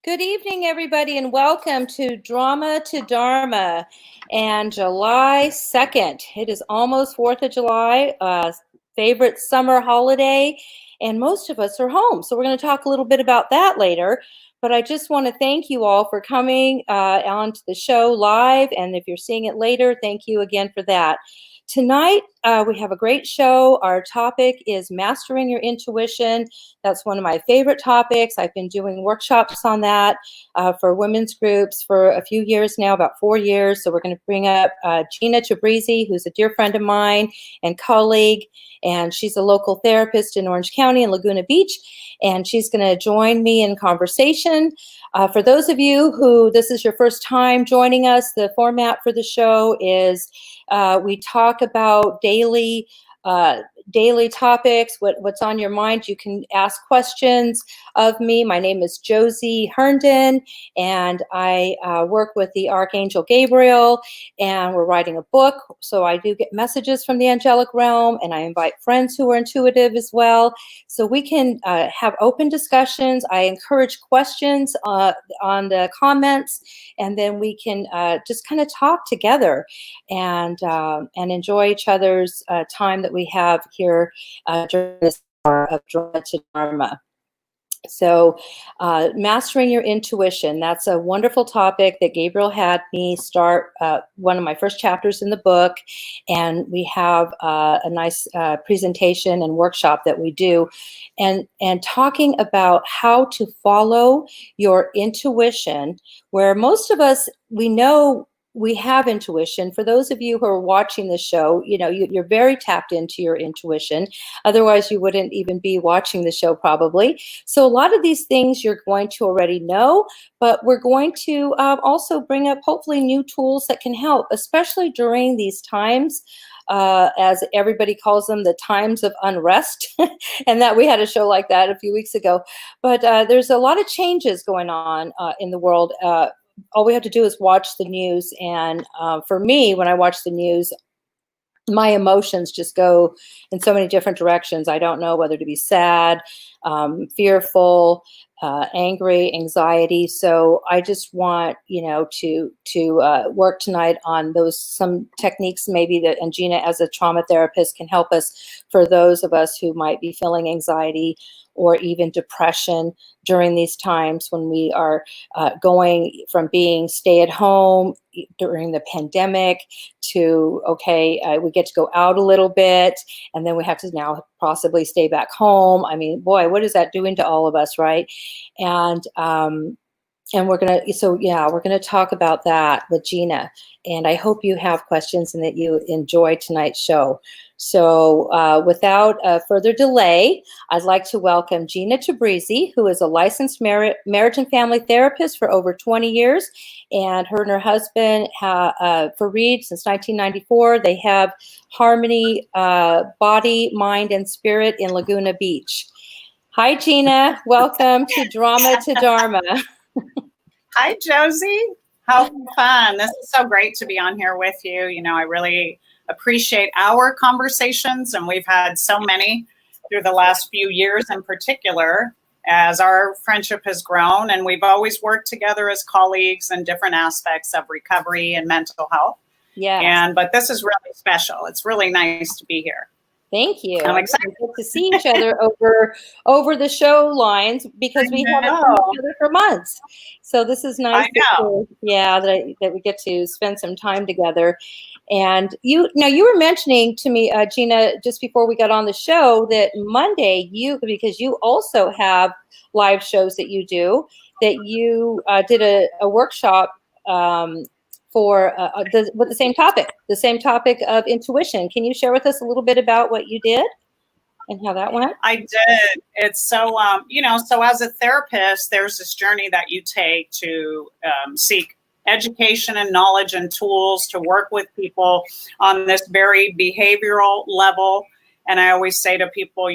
Good evening, everybody, and welcome to Drama to Dharma. And July 2nd, it is almost 4th of July, favorite summer holiday, and most of us are home. So we're going to talk a little bit about that later. But I just want to thank you all for coming onto the show live. And if you're seeing it later, thank you again for that. Tonight, we have a great show. Our topic is mastering your intuition. That's one of my favorite topics. I've been doing workshops on that for women's groups for a few years now, about 4 years. So we're going to bring up Gina Tabrizy, who's a dear friend of mine and colleague, and she's a local therapist in Orange County and Laguna Beach, and she's going to join me in conversation. For those of you who this is your first time joining us, the format for the show is we talk about daily topics, what's on your mind. You can ask questions of me. My name is Josie Herndon, and I work with the Archangel Gabriel, and we're writing a book. So I do get messages from the angelic realm, and I invite friends who are intuitive as well. So we can have open discussions. I encourage questions on the comments, and then we can just kind of talk together and enjoy each other's time that we have here during this hour of Drama to Dharma. So mastering your intuition, that's a wonderful topic that Gabriel had me start one of my first chapters in the book. And we have a nice presentation and workshop that we do. And talking about how to follow your intuition, where most of us, we know we have intuition. For those of you who are watching the show, you know, you're very tapped into your intuition. Otherwise, you wouldn't even be watching the show probably. So a lot of these things you're going to already know, but we're going to also bring up hopefully new tools that can help, especially during these times, as everybody calls them, the times of unrest. And that we had a show like that a few weeks ago. But there's a lot of changes going on in the world. All we have to do is watch the news. And for me, when I watch the news, my emotions just go in so many different directions. I don't know whether to be sad, fearful, angry, anxiety. So I just want, to work tonight on some techniques maybe that, and Gina as a trauma therapist can help us for those of us who might be feeling anxiety or even depression during these times when we are going from being stay at home during the pandemic to, we get to go out a little bit, and then we have to now possibly stay back home. I mean, boy, what is that doing to all of us, right? And we're gonna talk about that with Gina. And I hope you have questions and that you enjoy tonight's show. So without further delay, I'd like to welcome Gina Tabrizy, who is a licensed marriage and family therapist for over 20 years. And her and her husband, Fareed, since 1994, they have Harmony Body, Mind, and Spirit in Laguna Beach. Hi, Gina. Welcome to Drama to Dharma. Hi, Josie. How fun. This is so great to be on here with you. You know, I really appreciate our conversations, and we've had so many through the last few years in particular as our friendship has grown, and we've always worked together as colleagues in different aspects of recovery and mental health. Yeah. But this is really special. It's really nice to be here. Thank you. I'm excited to see each other over the show lines because we haven't seen each other for months. So this is nice. That we get to spend some time together. And you were mentioning to me, Gina, just before we got on the show, that Monday because you also have live shows that you do, that you did a workshop for with the same topic of intuition. Can you share with us a little bit about what you did and how that went? I did. It's so, so as a therapist, there's this journey that you take to seek education and knowledge and tools to work with people on this very behavioral level. And I always say to people,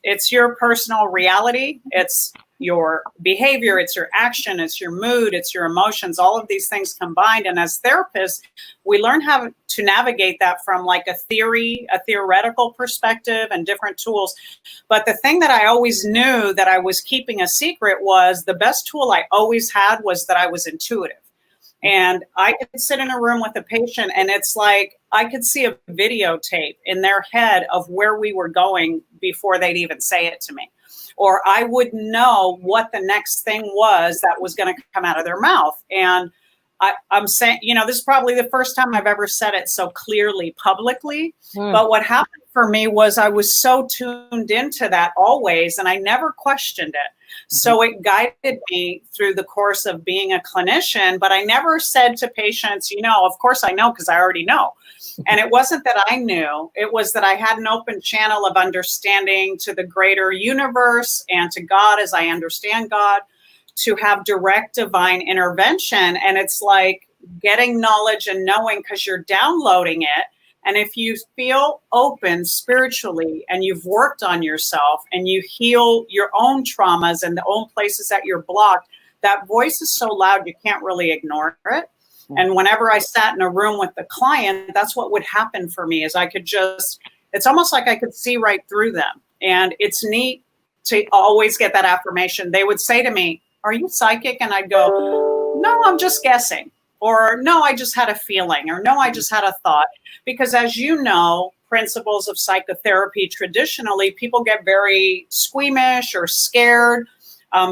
it's your personal reality. It's your behavior, it's your action, it's your mood, it's your emotions, all of these things combined. And as therapists, we learn how to navigate that from like a theoretical perspective and different tools. But the thing that I always knew that I was keeping a secret was the best tool I always had was that I was intuitive. And I could sit in a room with a patient and it's like I could see a videotape in their head of where we were going before they'd even say it to me. Or I would know what the next thing was that was going to come out of their mouth. And I'm saying, this is probably the first time I've ever said it so clearly publicly. But what happened for me was I was so tuned into that always, and I never questioned it. So it guided me through the course of being a clinician, but I never said to patients, of course I know because I already know. And it wasn't that I knew, it was that I had an open channel of understanding to the greater universe and to God as I understand God, to have direct divine intervention. And it's like getting knowledge and knowing because you're downloading it. And if you feel open spiritually and you've worked on yourself and you heal your own traumas and the own places that you're blocked, that voice is so loud you can't really ignore it. And whenever I sat in a room with the client, that's what would happen for me is I could it's almost like I could see right through them. And it's neat to always get that affirmation. They would say to me, "Are you psychic?" And I'd go, "No, I'm just guessing." Or, "No, I just had a feeling." Or, "No, I just had a thought." Because as you know, principles of psychotherapy, traditionally, people get very squeamish or scared.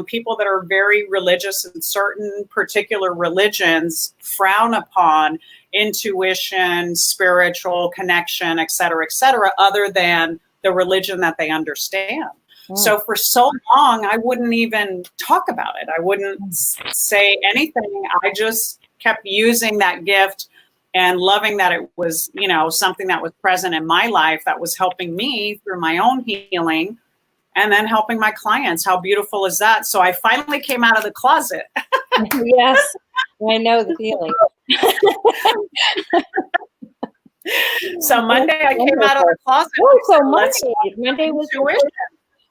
People that are very religious in certain particular religions frown upon intuition, spiritual connection, et cetera, other than the religion that they understand. So for so long, I wouldn't even talk about it. I wouldn't say anything. I just kept using that gift and loving that it was, something that was present in my life that was helping me through my own healing and then helping my clients. How beautiful is that? So I finally came out of the closet. Yes, I know the feeling. So Monday I came out of the closet. Oh, so Monday was tuition.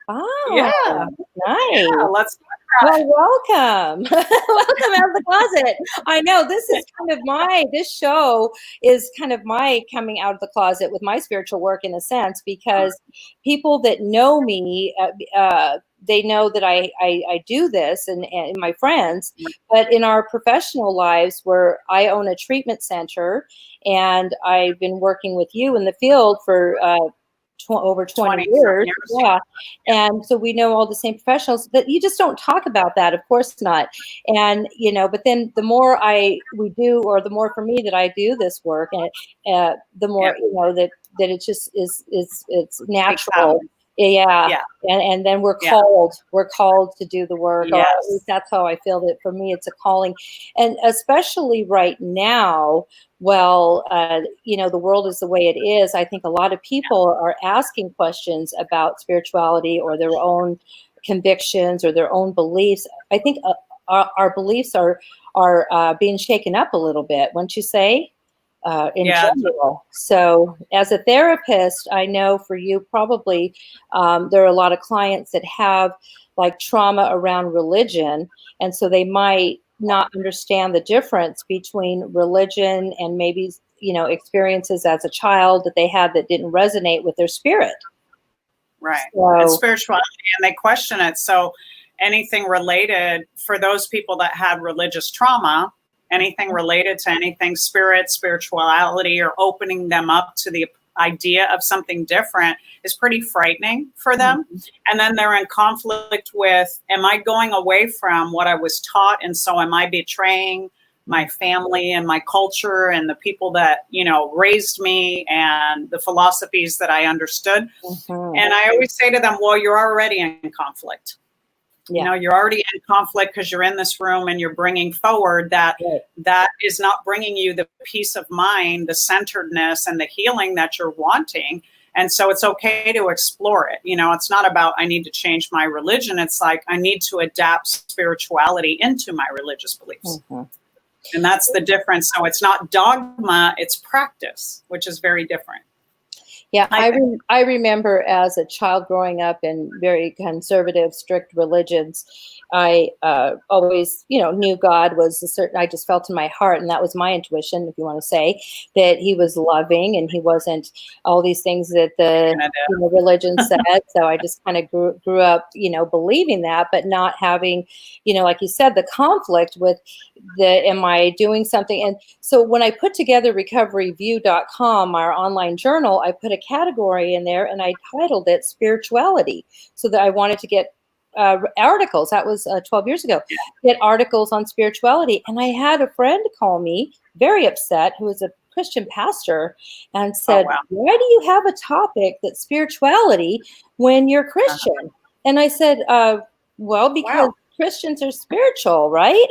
Oh, yeah, nice. Yeah, let's Well, welcome. Welcome out of the closet. I know this is this show is kind of my coming out of the closet with my spiritual work in a sense, because people that know me, they know that I do this and my friends, but in our professional lives where I own a treatment center and I've been working with you in the field for over 20 years. Yeah. And so we know all the same professionals, but you just don't talk about that. Of course not. And, but then the more we do, or the more for me that I do this work, and the more, that it just it's natural. Yeah. And then we're called to do the work. Or at least that's how I feel that for me, it's a calling. And especially right now, the world is the way it is. I think a lot of people are asking questions about spirituality or their own convictions or their own beliefs. I think our beliefs are being shaken up a little bit, wouldn't you say? In general. So as a therapist, I know for you probably there are a lot of clients that have like trauma around religion, and so they might not understand the difference between religion and maybe experiences as a child that they had that didn't resonate with their spirit. Right. And spirituality, and they question it. So anything related for those people that had religious trauma, anything related to anything spirituality, or opening them up to the idea of something different is pretty frightening for them. And then they're in conflict with, am I going away from what I was taught? And so am I betraying my family and my culture and the people that, raised me and the philosophies that I understood? And I always say to them, well, you're already in conflict. You're already in conflict because you're in this room and you're bringing forward that is not bringing you the peace of mind, the centeredness and the healing that you're wanting. And so it's okay to explore it. It's not about, I need to change my religion. It's like, I need to adapt spirituality into my religious beliefs. And that's the difference. So it's not dogma, it's practice, which is very different. Yeah, I think. I remember as a child growing up in very conservative, strict religions, I always, knew God was a certain. I just felt in my heart, and that was my intuition, if you want to say, that He was loving and He wasn't all these things that the religion said. So I just kind of grew up, believing that, but not having, like you said, the conflict with am I doing something? And so when I put together recoveryview.com, our online journal, I put a category in there and I titled it spirituality, so that I wanted to get articles. That was 12 years ago. Get articles on spirituality. And I had a friend call me very upset, who was a Christian pastor, and said, Oh, wow. why do you have a topic that's spirituality when you're Christian? And I said, well, because Christians are spiritual, right?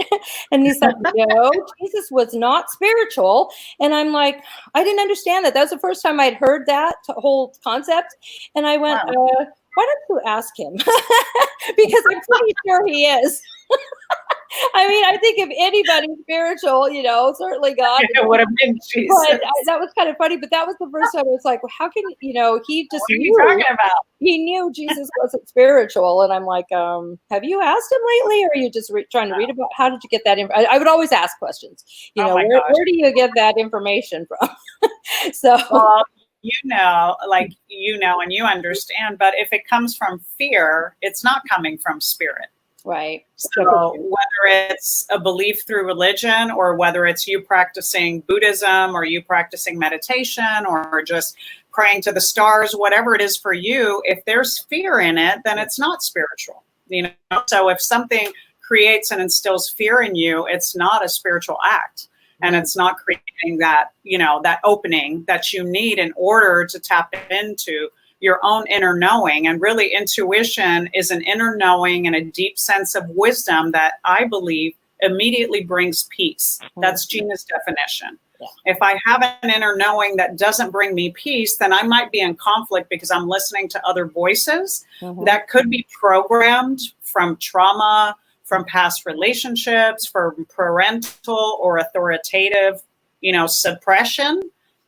And he's like, no, Jesus was not spiritual. And I'm like, I didn't understand that. That was the first time I'd heard that whole concept. And I went, why don't you ask him? Because I'm pretty sure he is. I mean, I think if anybody's spiritual, certainly God. It would have been Jesus. But that was kind of funny. But that was the first time I was like, well, how can, he just what are you talking about? He knew Jesus wasn't spiritual. And I'm like, have you asked him lately? Or are you just trying to read about, how did you get that? I would always ask questions, where do you get that information from? So. Well, and you understand, but if it comes from fear, it's not coming from spirit. Right. So whether it's a belief through religion, or whether it's you practicing Buddhism, or you practicing meditation, or just praying to the stars, whatever it is for you, if there's fear in it, then it's not spiritual. So if something creates and instills fear in you, it's not a spiritual act. And it's not creating that, that opening that you need in order to tap into your own inner knowing. And really, intuition is an inner knowing and a deep sense of wisdom that I believe immediately brings peace. That's Gina's definition. Yeah. If I have an inner knowing that doesn't bring me peace, then I might be in conflict because I'm listening to other voices that could be programmed from trauma, from past relationships, from parental or authoritative, suppression.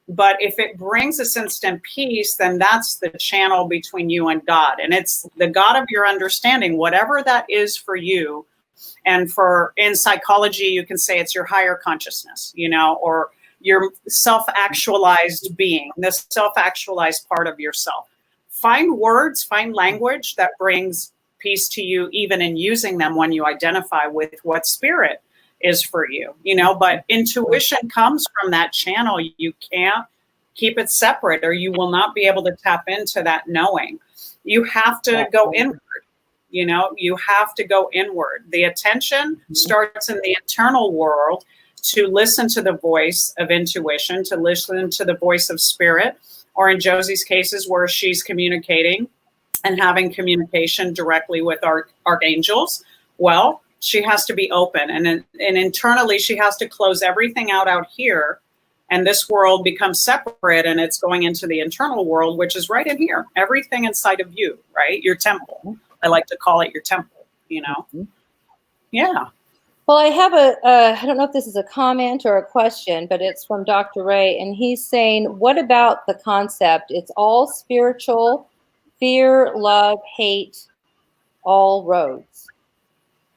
But if it brings us instant peace, then that's the channel between you and God. And it's the God of your understanding, whatever that is for you. And in psychology, you can say it's your higher consciousness, or your self-actualized being, the self-actualized part of yourself. Find words, find language that brings peace to you, even in using them when you identify with what spirit is for you, but intuition comes from that channel. You can't keep it separate, or you will not be able to tap into that knowing. You have to go inward, you have to go inward. The attention starts in the internal world to listen to the voice of intuition, to listen to the voice of spirit, or in Josie's cases where she's communicating and having communication directly with our archangels. Well, she has to be open, and internally she has to close everything out here, and this world becomes separate, and it's going into the internal world, which is right in here. Everything inside of you, right? Your temple. I like to call it your temple. Yeah. Well, I have I don't know if this is a comment or a question, but it's from Dr. Ray, and he's saying, what about the concept? It's all spiritual, fear, love, hate, all roads.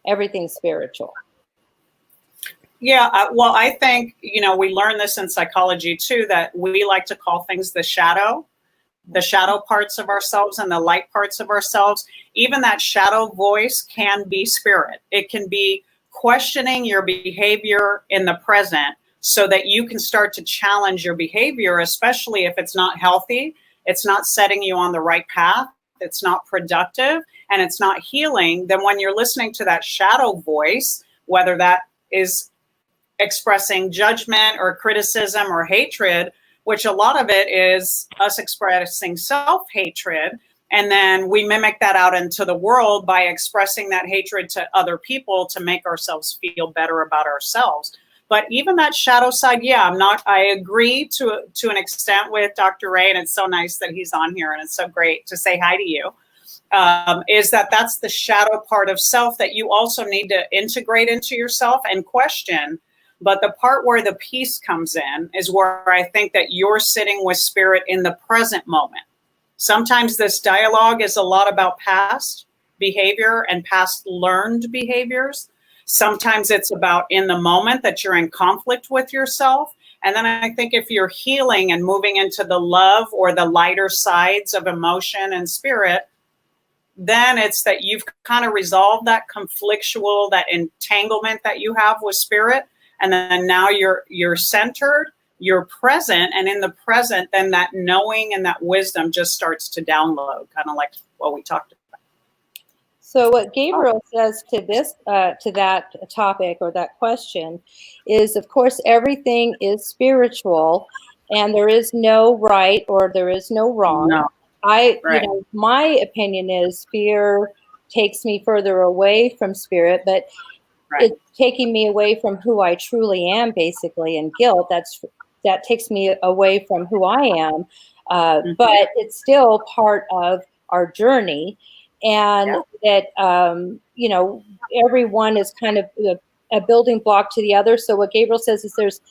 Everything's spiritual. Yeah, well, I think, we learn this in psychology too, that we like to call things the shadow parts of ourselves and the light parts of ourselves. Even that shadow voice can be spirit. It can be questioning your behavior in the present so that you can start to challenge your behavior, especially if it's not healthy, it's not setting you on the right path, it's not productive, and it's not healing. Then when you're listening to that shadow voice, whether that is expressing judgment or criticism or hatred, which a lot of it is us expressing self-hatred, and then we mimic that out into the world by expressing that hatred to other people to make ourselves feel better about ourselves. But even that shadow side, I agree to an extent with Dr. Ray, and it's so nice that he's on here, and it's so great to say hi to you. Is that's the shadow part of self that you also need to integrate into yourself and question. But the part where the peace comes in is where I think that you're sitting with spirit in the present moment. Sometimes this dialogue is a lot about past behavior and past learned behaviors. Sometimes it's about in the moment that you're in conflict with yourself. And then I think if you're healing and moving into the love or the lighter sides of emotion and spirit, then it's that you've kind of resolved that conflictual, that entanglement that you have with spirit. And then now you're centered, you're present, and in the present, then that knowing and that wisdom just starts to download, kind of like what we talked about. So what Gabriel says to this, to that topic or that question is, of course, everything is spiritual, and there is no right or there is no wrong. No. Right. Right. My opinion is fear takes me further away from spirit, but Right. it's taking me away from who I truly am, basically, and guilt. That takes me away from who I am, but it's still part of our journey, and that everyone is kind of a building block to the other. So what Gabriel says is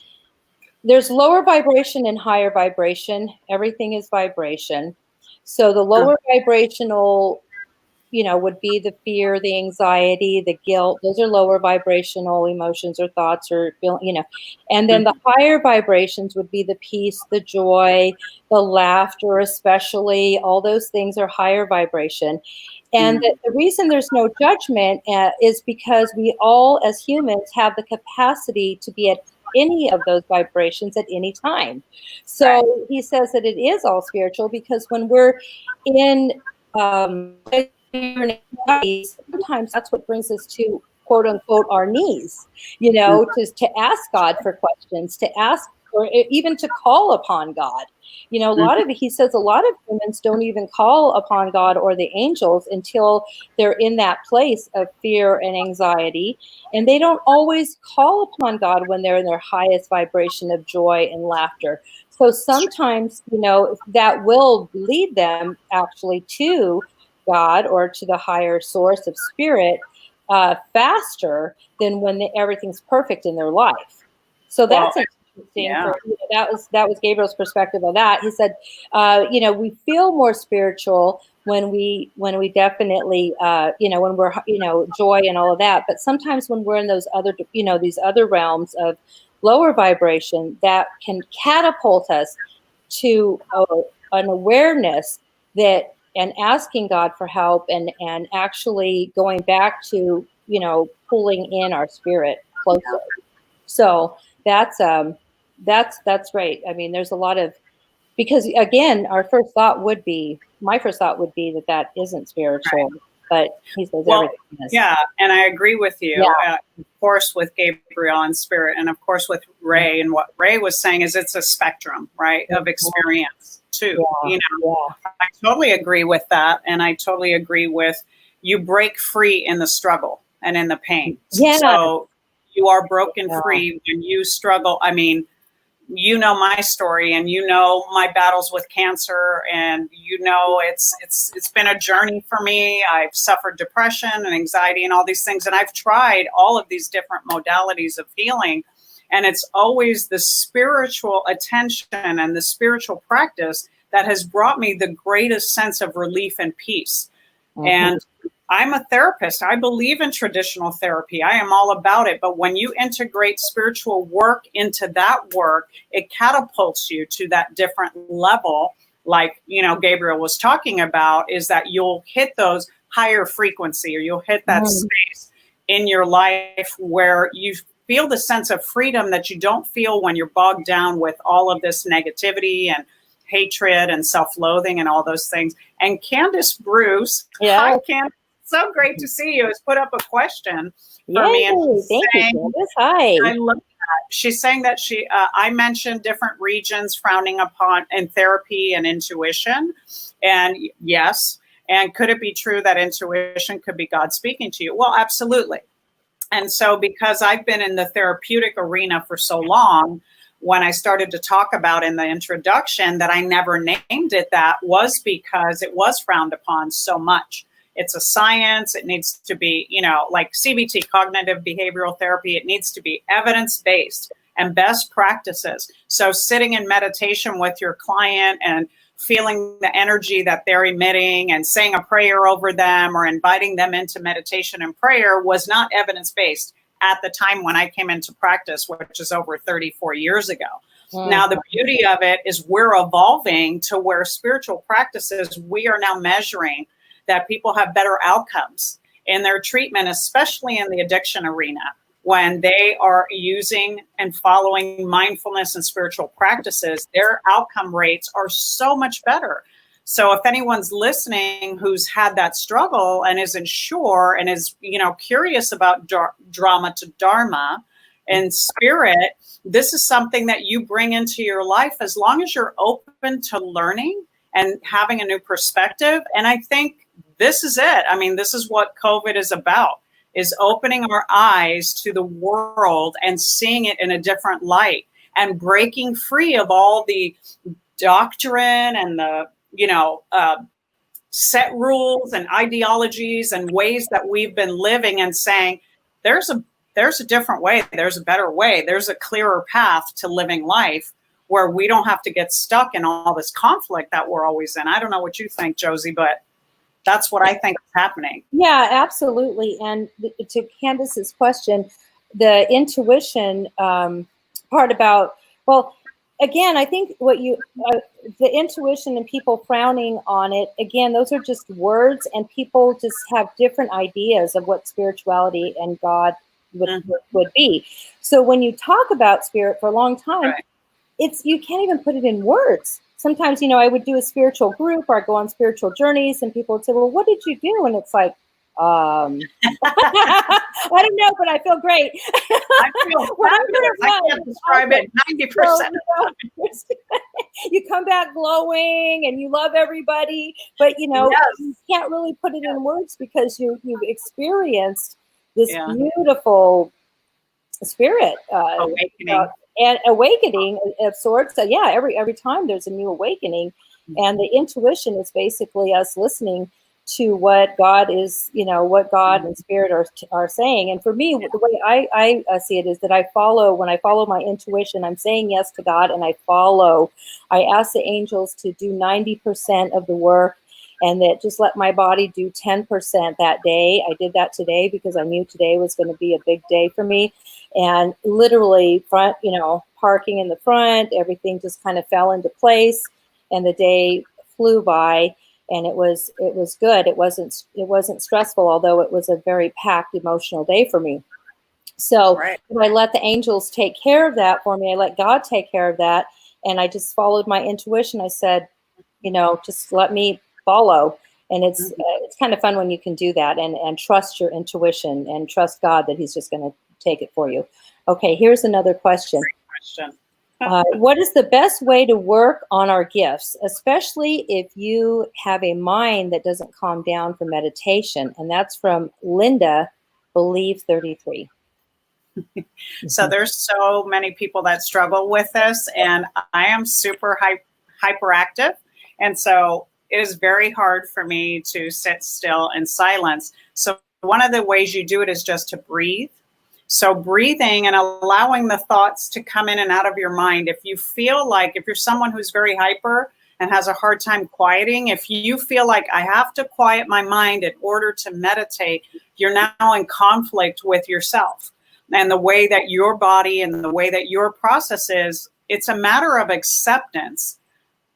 there's lower vibration and higher vibration. Everything is vibration. So the lower vibrational, would be the fear, the anxiety, the guilt. Those are lower vibrational emotions or thoughts or and then the higher vibrations would be the peace, the joy, the laughter, especially. All those things are higher vibration. And the reason there's no judgment is because we all, as humans, have the capacity to be at any of those vibrations at any time. So he says that it is all spiritual, because when we're in sometimes that's what brings us to, quote unquote, our knees, to ask God for questions, to ask, or even to call upon God. He says a lot of humans don't even call upon God or the angels until they're in that place of fear and anxiety. And they don't always call upon God when they're in their highest vibration of joy and laughter. So sometimes, that will lead them actually to God or to the higher source of spirit faster than when everything's perfect in their life. So that's interesting. Yeah. That was Gabriel's perspective on that. He said, we feel more spiritual when we definitely, when we're, joy and all of that. But sometimes when we're in those other, these other realms of lower vibration, that can catapult us to an awareness that, and asking God for help, and actually going back to, pulling in our spirit closer. So that's right. I mean, there's a lot of, because again, my first thought would be that isn't spiritual, but he says everything is. Yeah, and I agree with you. Of course, with Gabriel and spirit, and of course with Ray. And what Ray was saying is it's a spectrum, right, of experience too. I totally agree with that, and I totally agree with you break free in the struggle and in the pain. So you are broken free when you struggle. I mean, my story, and my battles with cancer, and it's been a journey for me. I've suffered depression and anxiety and all these things, and I've tried all of these different modalities of healing, and it's always the spiritual attention and the spiritual practice that has brought me the greatest sense of relief and peace. And I'm a therapist. I believe in traditional therapy. I am all about it. But when you integrate spiritual work into that work, it catapults you to that different level. Like, Gabriel was talking about, is that you'll hit those higher frequency, or you'll hit that space in your life where you feel the sense of freedom that you don't feel when you're bogged down with all of this negativity and hatred and self-loathing and all those things. And Candace Bruce, hi, Candace. So great to see you, has put up a question for me. And thank you, Candace. Hi. I love that. She's saying that I mentioned different regions frowning upon in therapy and intuition. And yes. And could it be true that intuition could be God speaking to you? Well, absolutely. And so because I've been in the therapeutic arena for so long, when I started to talk about in the introduction that I never named it, that was because it was frowned upon so much. It's a science. It needs to be, like CBT, cognitive behavioral therapy. It needs to be evidence-based and best practices. So sitting in meditation with your client and feeling the energy that they're emitting and saying a prayer over them or inviting them into meditation and prayer was not evidence-based at the time when I came into practice, which is over 34 years ago. Now, the beauty of it is we're evolving to where spiritual practices, we are now measuring that people have better outcomes in their treatment, especially in the addiction arena, when they are using and following mindfulness and spiritual practices. Their outcome rates are so much better. So if anyone's listening who's had that struggle and isn't sure and is, curious about drama to Dharma and spirit, this is something that you bring into your life as long as you're open to learning and having a new perspective. And I think this is it. I mean, this is what COVID is about, is opening our eyes to the world and seeing it in a different light and breaking free of all the doctrine and the, set rules and ideologies and ways that we've been living, and saying, there's a different way. There's a better way. There's a clearer path to living life where we don't have to get stuck in all this conflict that we're always in. I don't know what you think, Josie, but that's what I think is happening. Yeah, absolutely. And to Candace's question, the intuition part about, well, again, I think the intuition and people frowning on it, again, those are just words, and people just have different ideas of what spirituality and God would be. So when you talk about spirit for a long time, you can't even put it in words. Sometimes, I would do a spiritual group or I go on spiritual journeys and people would say, well, what did you do? And it's like, I don't know, but I feel great. I feel fabulous. I can't describe it 90%. So, you come back glowing and you love everybody, but you can't really put it in words because you've experienced this beautiful spirit awakening. And awakening of sorts. So yeah, every time there's a new awakening, and the intuition is basically us listening to what God is, what God and spirit are saying. And for me, the way I see it is that when I follow my intuition, I'm saying yes to God, and I ask the angels to do 90% of the work, and that just let my body do 10% that day. I did that today because I knew today was going to be a big day for me. And literally parking in the front, everything just kind of fell into place, and the day flew by, and it was good. It wasn't stressful, although it was a very packed emotional day for me. So I let the angels take care of that for me. I let God take care of that. And I just followed my intuition. I said, just let me follow. And it's kind of fun when you can do that and trust your intuition and trust God that he's just going to take it for you. Okay, here's another question. Great question. What is the best way to work on our gifts, especially if you have a mind that doesn't calm down for meditation? And that's from Linda, Believe 33. So there's so many people that struggle with this, and I am super hyperactive. And so it is very hard for me to sit still in silence. So one of the ways you do it is just to breathe. So breathing and allowing the thoughts to come in and out of your mind. If you feel like, if you're someone who's very hyper and has a hard time quieting, if you feel like I have to quiet my mind in order to meditate, you're now in conflict with yourself and the way that your body and the way that your process is. It's a matter of acceptance.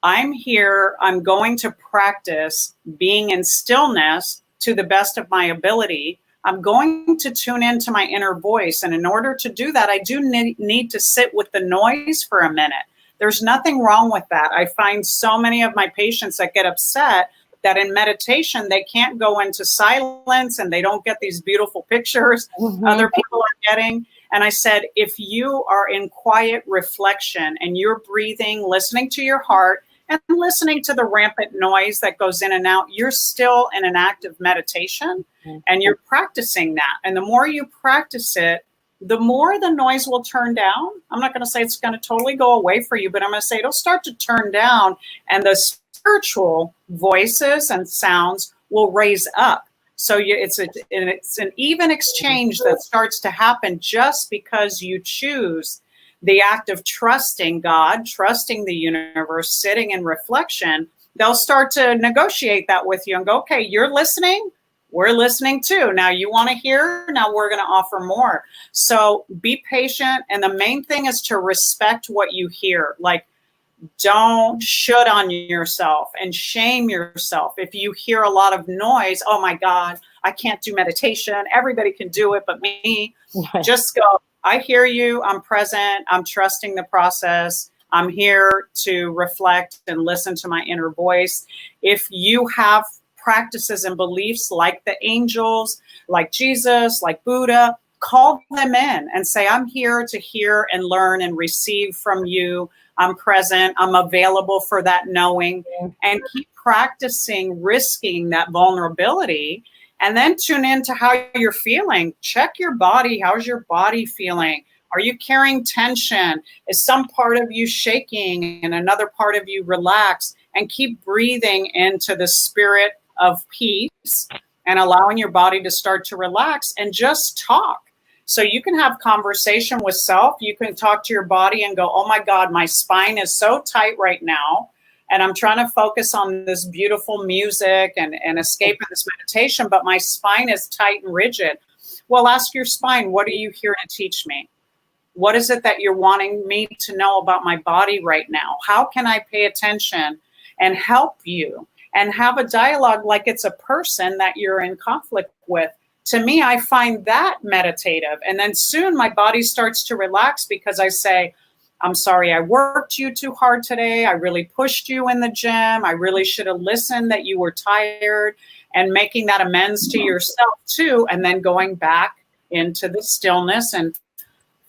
I'm here, I'm going to practice being in stillness to the best of my ability. I'm going to tune into my inner voice. And in order to do that, I do need to sit with the noise for a minute. There's nothing wrong with that. I find so many of my patients that get upset that in meditation, they can't go into silence and they don't get these beautiful pictures other people are getting. And I said, if you are in quiet reflection and you're breathing, listening to your heart, and listening to the rampant noise that goes in and out, you're still in an active meditation and you're practicing that. And the more you practice it, the more the noise will turn down. I'm not going to say it's going to totally go away for you, but I'm going to say it'll start to turn down, and the spiritual voices and sounds will raise up. So it's an even exchange that starts to happen just because you choose the act of trusting God, trusting the universe, sitting in reflection. They'll start to negotiate that with you and go, okay, you're listening. We're listening too. Now you want to hear. Now we're going to offer more. So be patient. And the main thing is to respect what you hear. Like, don't should on yourself and shame yourself. If you hear a lot of noise, oh my God, I can't do meditation. Everybody can do it but me. Right. Just go, I hear you. I'm present. I'm trusting the process. I'm here to reflect and listen to my inner voice. If you have practices and beliefs like the angels, like Jesus, like Buddha, call them in and say, I'm here to hear and learn and receive from you. I'm present. I'm available for that knowing, and keep practicing risking that vulnerability, and then tune into how you're feeling. Check your body. How's your body feeling? Are you carrying tension? Is some part of you shaking and another part of you relaxed? And keep breathing into the spirit of peace and allowing your body to start to relax, and just talk. So you can have conversation with self. You can talk to your body and go, oh my God, my spine is so tight right now. And I'm trying to focus on this beautiful music and escape in this meditation, but my spine is tight and rigid. Well, ask your spine, what are you here to teach me? What is it that you're wanting me to know about my body right now? How can I pay attention and help you? And have a dialogue like it's a person that you're in conflict with. To me, I find that meditative. And then soon my body starts to relax because I say, I'm sorry, I worked you too hard today. I really pushed you in the gym. I really should have listened that you were tired, and making that amends to yourself too. And then going back into the stillness and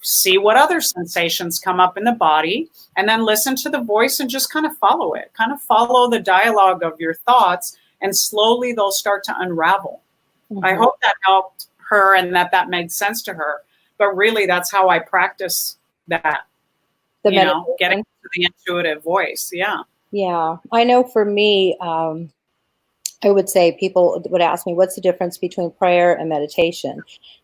see what other sensations come up in the body, and then listen to the voice and just kind of follow it, kind of follow the dialogue of your thoughts, and slowly they'll start to unravel. Mm-hmm. I hope that helped her and that made sense to her. But really, that's how I practice that, getting to the intuitive voice. Yeah. Yeah. I know for me, I would say people would ask me, what's the difference between prayer and meditation?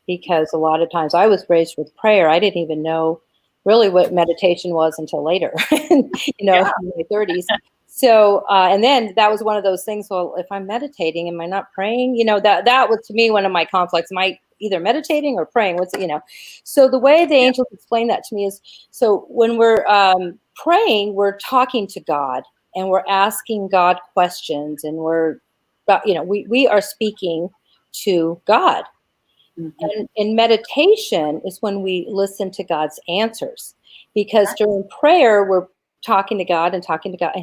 Because a lot of times I was raised with prayer. I didn't even know really what meditation was until later, in my 30s. So, and then that was one of those things, well, if I'm meditating, am I not praying? That was to me one of my conflicts. Am I either meditating or praying? So the way the angels explain that to me is, so when we're praying, we're talking to God and we're asking God questions, and we are speaking to God. Mm-hmm. And in meditation is when we listen to God's answers, because during prayer, we're talking to God, and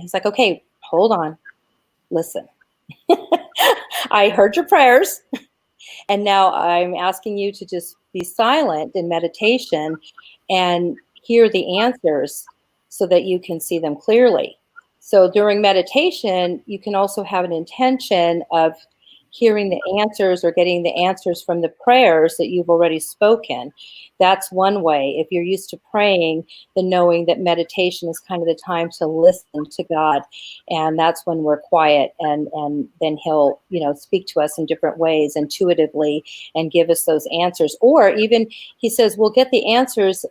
he's like, okay, hold on, listen. I heard your prayers, and now I'm asking you to just be silent in meditation and hear the answers so that you can see them clearly. So during meditation, you can also have an intention of hearing the answers or getting the answers from the prayers that you've already spoken. That's one way. If you're used to praying, then knowing that meditation is kind of the time to listen to God. And that's when we're quiet, and then he'll, speak to us in different ways intuitively and give us those answers. Or even he says, we'll get the answers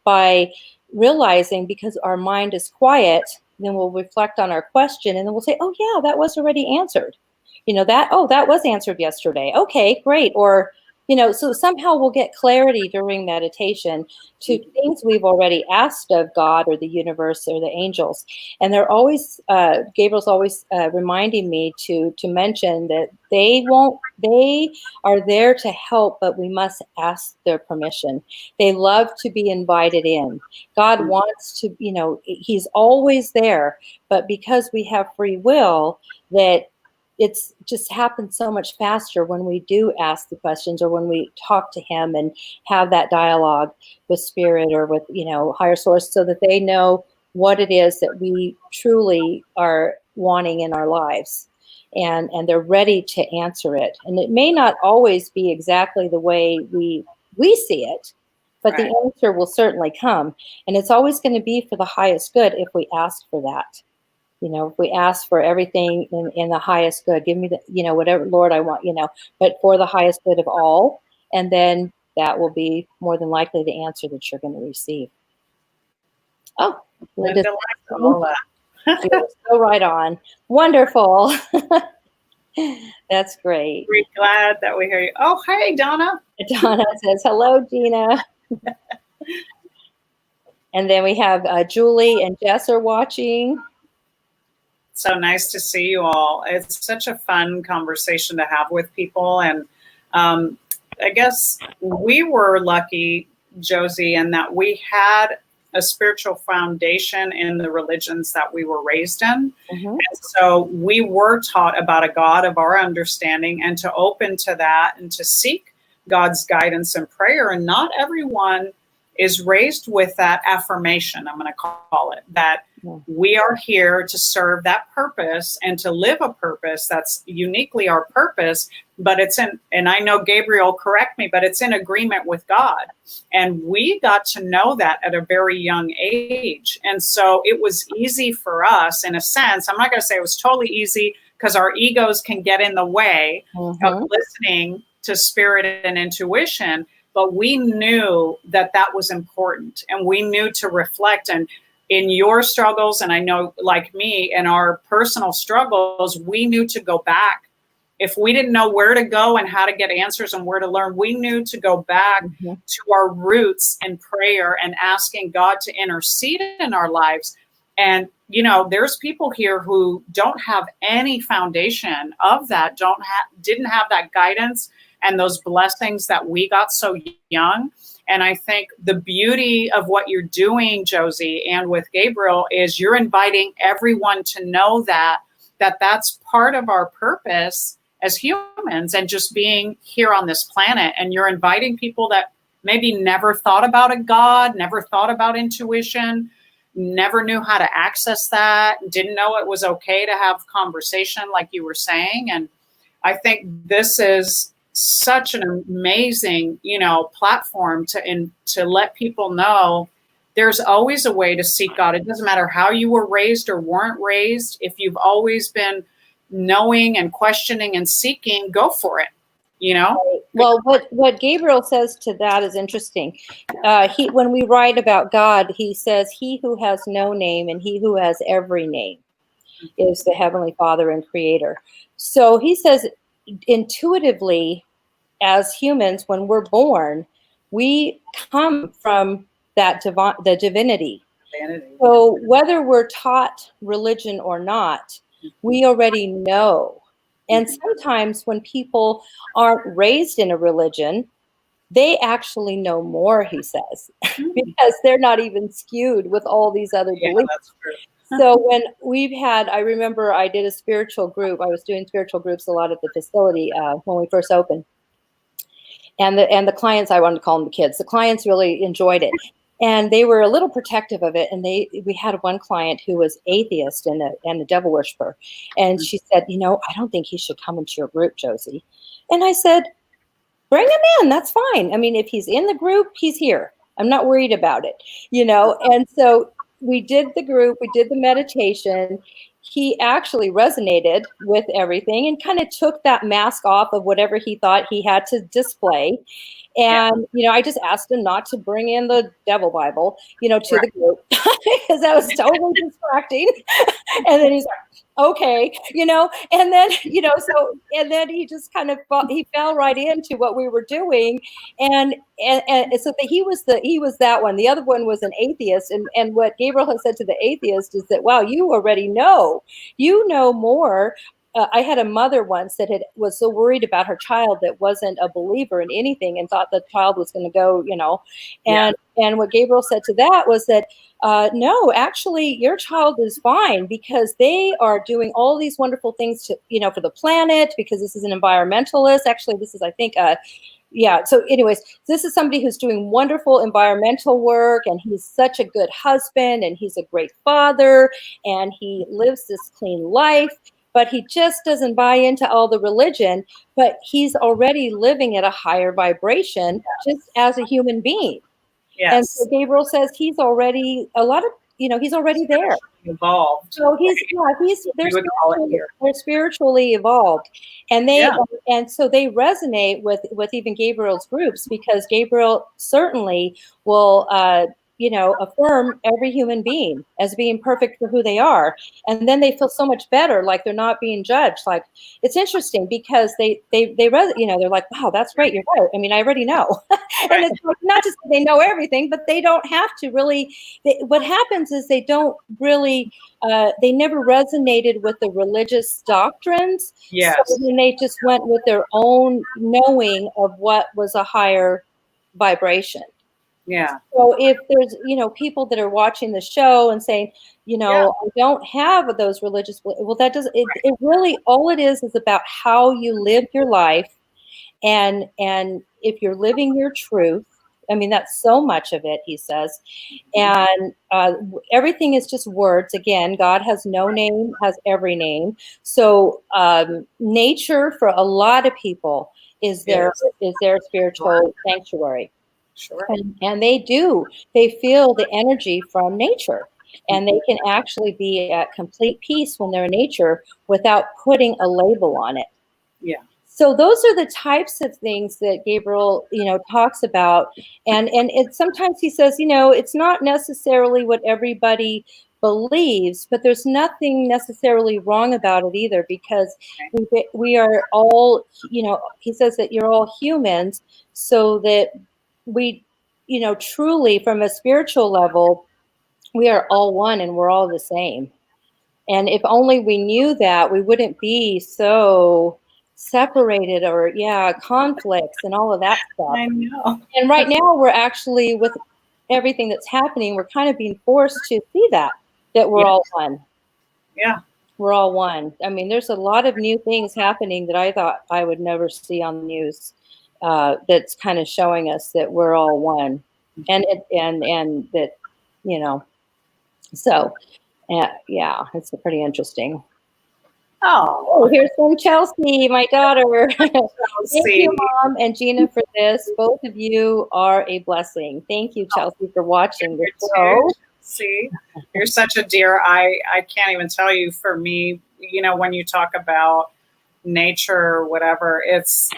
by realizing, because our mind is quiet, then we'll reflect on our question, and then we'll say, oh yeah, that was already answered. That was answered yesterday. Okay, great. Or, so somehow we'll get clarity during meditation to things we've already asked of God or the universe or the angels. And they're always, Gabriel's always reminding me to mention that they are there to help, but we must ask their permission. They love to be invited in. God wants to, he's always there, but because we have free will, that it's just happens so much faster when we do ask the questions, or when we talk to him and have that dialogue with spirit or with, higher source, so that they know what it is that we truly are wanting in our lives. And they're ready to answer it. And it may not always be exactly the way we see it, but the answer will certainly come. And it's always going to be for the highest good if we ask for that. If we ask for everything in the highest good, give me whatever, Lord, I want, but for the highest good of all. And then that will be more than likely the answer that you're going to receive. Oh, Linda, you're so right on. Wonderful. That's great. We're glad that we hear you. Oh, hey, Donna. Donna says, hello, Gina. And then we have Julie and Jess are watching. So nice to see you all. It's such a fun conversation to have with people. And I guess we were lucky, Josie, in that we had a spiritual foundation in the religions that we were raised in. Mm-hmm. And so we were taught about a God of our understanding and to open to that and to seek God's guidance and prayer. And not everyone is raised with that affirmation, I'm going to call it, that we are here to serve that purpose and to live a purpose that's uniquely our purpose, but it's in, and I know Gabriel, correct me, but it's in agreement with God. And we got to know that at a very young age. And so it was easy for us, in a sense. I'm not going to say it was totally easy because our egos can get in the way of listening to spirit and intuition. But we knew that that was important, and we knew to reflect. And in your struggles, and I know like me, in our personal struggles, we knew to go back. If we didn't know where to go and how to get answers and where to learn, we knew to go back to our roots in prayer and asking God to intercede in our lives. And, there's people here who don't have any foundation of that, didn't have that guidance and those blessings that we got so young. And I think the beauty of what you're doing, Josie, and with Gabriel, is you're inviting everyone to know that that's part of our purpose as humans and just being here on this planet. And you're inviting people that maybe never thought about a God, never thought about intuition, never knew how to access that, didn't know it was okay to have conversation like you were saying. And I think this is such an amazing, platform to let people know there's always a way to seek God. It doesn't matter how you were raised or weren't raised. If you've always been knowing and questioning and seeking, go for it. Well, what Gabriel says to that is interesting. When we write about God, he says, "He who has no name and he who has every name is the Heavenly Father and Creator." So he says, intuitively, as humans, when we're born, we come from the divinity. So whether we're taught religion or not, we already know. And sometimes when people aren't raised in a religion, they actually know more, he says, because they're not even skewed with all these other beliefs. That's true. So when I remember I did a spiritual group. I was doing spiritual groups a lot at the facility when we first opened. And the clients, I wanted to call them the kids, the clients really enjoyed it. And they were a little protective of it. And we had one client who was atheist and a devil worshiper. And she said, I don't think he should come into your group, Josie. And I said, bring him in. That's fine. I mean, if he's in the group, he's here. I'm not worried about it, And so we did the group, we did the meditation. He actually resonated with everything and kind of took that mask off of whatever he thought he had to display. And, I just asked him not to bring in the devil Bible, to the group because that was totally distracting. And then he's like, okay, and then, and then he just kind of he fell right into what we were doing. And so he was that one. The other one was an atheist. And what Gabriel has said to the atheist is that, wow, you already know, more. I had a mother once that was so worried about her child that wasn't a believer in anything and thought the child was going to go, and what Gabriel said to that was that, no, actually your child is fine because they are doing all these wonderful things to, for the planet, because this is an environmentalist. Actually, this is, I think, so anyways, this is somebody who's doing wonderful environmental work, and he's such a good husband, and he's a great father, and he lives this clean life. But he just doesn't buy into all the religion, but he's already living at a higher vibration just as a human being. Yes. And so Gabriel says he's already he's already there. evolved. So We would call it here. they're spiritually evolved, and Yeah. and so they resonate with even Gabriel's groups, because Gabriel certainly will affirm every human being as being perfect for who they are, and then they feel so much better, like they're not being judged. Like, it's interesting because they're like, wow, that's right, you're right. I mean, I already know. And it's like, not just that they know everything, but they don't have to really. What happens is they don't really, they never resonated with the religious doctrines. Yes. So then they just went with their own knowing of what was a higher vibration. Yeah. So if there's, people that are watching the show and saying, I don't have those religious, well, that doesn't, it really, all it is about how you live your life. And if you're living your truth, I mean, that's so much of it, he says. And everything is just words. Again, God has no name, has every name. So nature, for a lot of people, is their spiritual sanctuary. Sure. And they feel the energy from nature. And they can actually be at complete peace when they're in nature without putting a label on it. Yeah. So those are the types of things that Gabriel, talks about. And sometimes he says, it's not necessarily what everybody believes, but there's nothing necessarily wrong about it either, because we are all, he says that you're all humans, so that we, truly, from a spiritual level, we are all one and we're all the same. And if only we knew that, we wouldn't be so separated, or conflicts and all of that stuff. I know. And right now we're actually, with everything that's happening, we're kind of being forced to see that we're all one. Yeah. We're all one. I mean, there's a lot of new things happening that I thought I would never see on the news, that's kind of showing us that we're all one. And that, so it's pretty interesting. Oh, here's from Chelsea, my daughter. Thank you, Mom and Gina, for this. Both of you are a blessing. Thank you, Chelsea, for watching the show. See, you're such a dear. I can't even tell you, for me, when you talk about nature or whatever, it's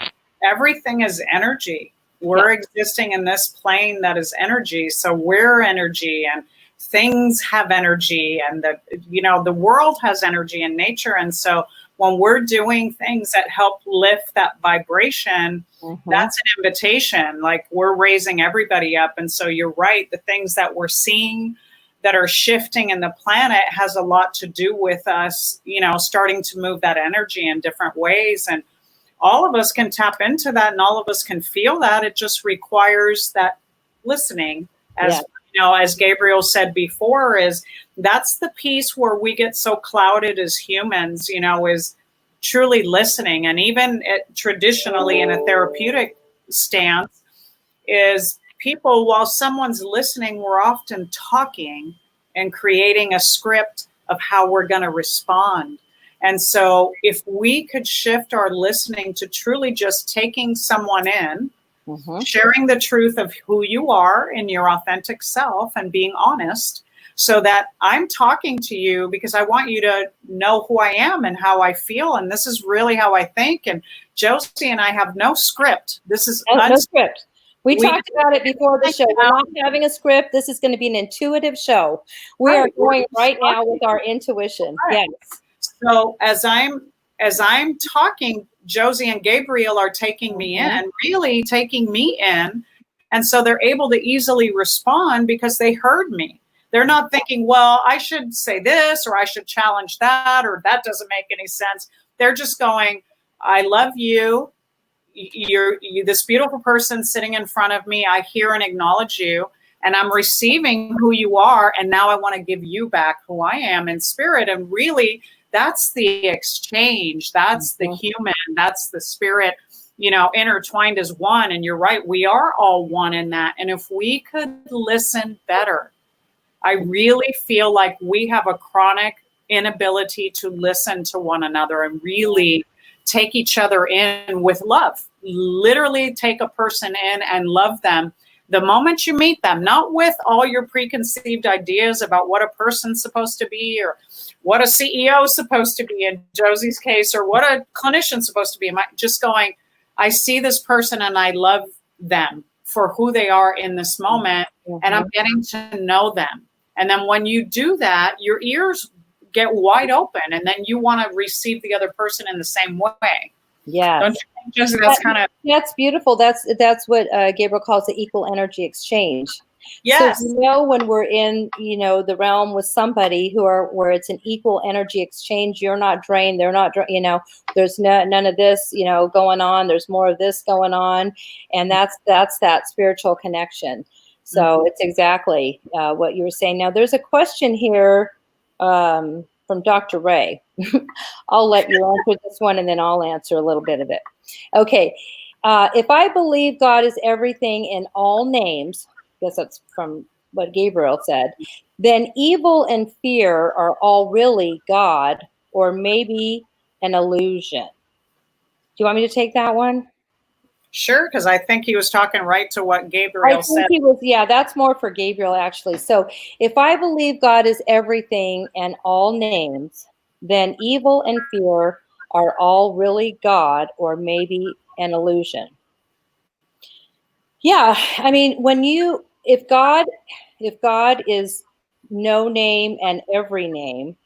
everything is energy. We're existing in this plane that is energy. So we're energy, and things have energy, and the world has energy in nature. And so when we're doing things that help lift that vibration, that's an invitation. Like, we're raising everybody up. And so you're right, the things that we're seeing that are shifting in the planet has a lot to do with us, starting to move that energy in different ways. And all of us can tap into that, and all of us can feel that. It just requires that listening, as Gabriel said before, that's the piece where we get so clouded as humans, is truly listening. And even traditionally in a therapeutic stance, is people, while someone's listening, we're often talking and creating a script of how we're going to respond. And so if we could shift our listening to truly just taking someone in, sharing the truth of who you are in your authentic self, and being honest, so that I'm talking to you because I want you to know who I am and how I feel. And this is really how I think. And Josie and I have no script. This is no script. We talked about it before the show. We're not having a script. This is going to be an intuitive show. We are going right now with our intuition. Yes. So as I'm talking, Josie and Gabriel are taking me in, really taking me in. And so they're able to easily respond because they heard me. They're not thinking, well, I should say this, or I should challenge that, or that doesn't make any sense. They're just going, I love you. You're this beautiful person sitting in front of me. I hear and acknowledge you, and I'm receiving who you are. And now I want to give you back who I am in spirit. And really, that's the exchange. That's the human. That's the spirit, intertwined as one. And you're right. We are all one in that. And if we could listen better, I really feel like we have a chronic inability to listen to one another and really take each other in with love. Literally take a person in and love them. the moment you meet them, not with all your preconceived ideas about what a person's supposed to be or what a CEO is supposed to be in Josie's case, or what a clinician's supposed to be, just going, I see this person and I love them for who they are in this moment, and I'm getting to know them. And then when you do that, your ears get wide open, and then you want to receive the other person in the same way. Yes. Don't you think, Josie, that's kind of... That's beautiful. That's what Gabriel calls the equal energy exchange. Yes. So, when we're in, the realm with somebody where it's an equal energy exchange, you're not drained, they're not, there's none of this, going on. There's more of this going on. And that's that spiritual connection. So it's exactly what you were saying. Now, there's a question here from Dr. Ray. I'll let you answer this one, and then I'll answer a little bit of it. Okay. If I believe God is everything in all names, I guess that's from what Gabriel said, then evil and fear are all really God, or maybe an illusion. Do you want me to take that one? Sure, because I think he was talking right to what Gabriel said. He was, that's more for Gabriel, actually. So if I believe God is everything and all names, then evil and fear are all really God, or maybe an illusion. Yeah, I mean, if God is no name and every name,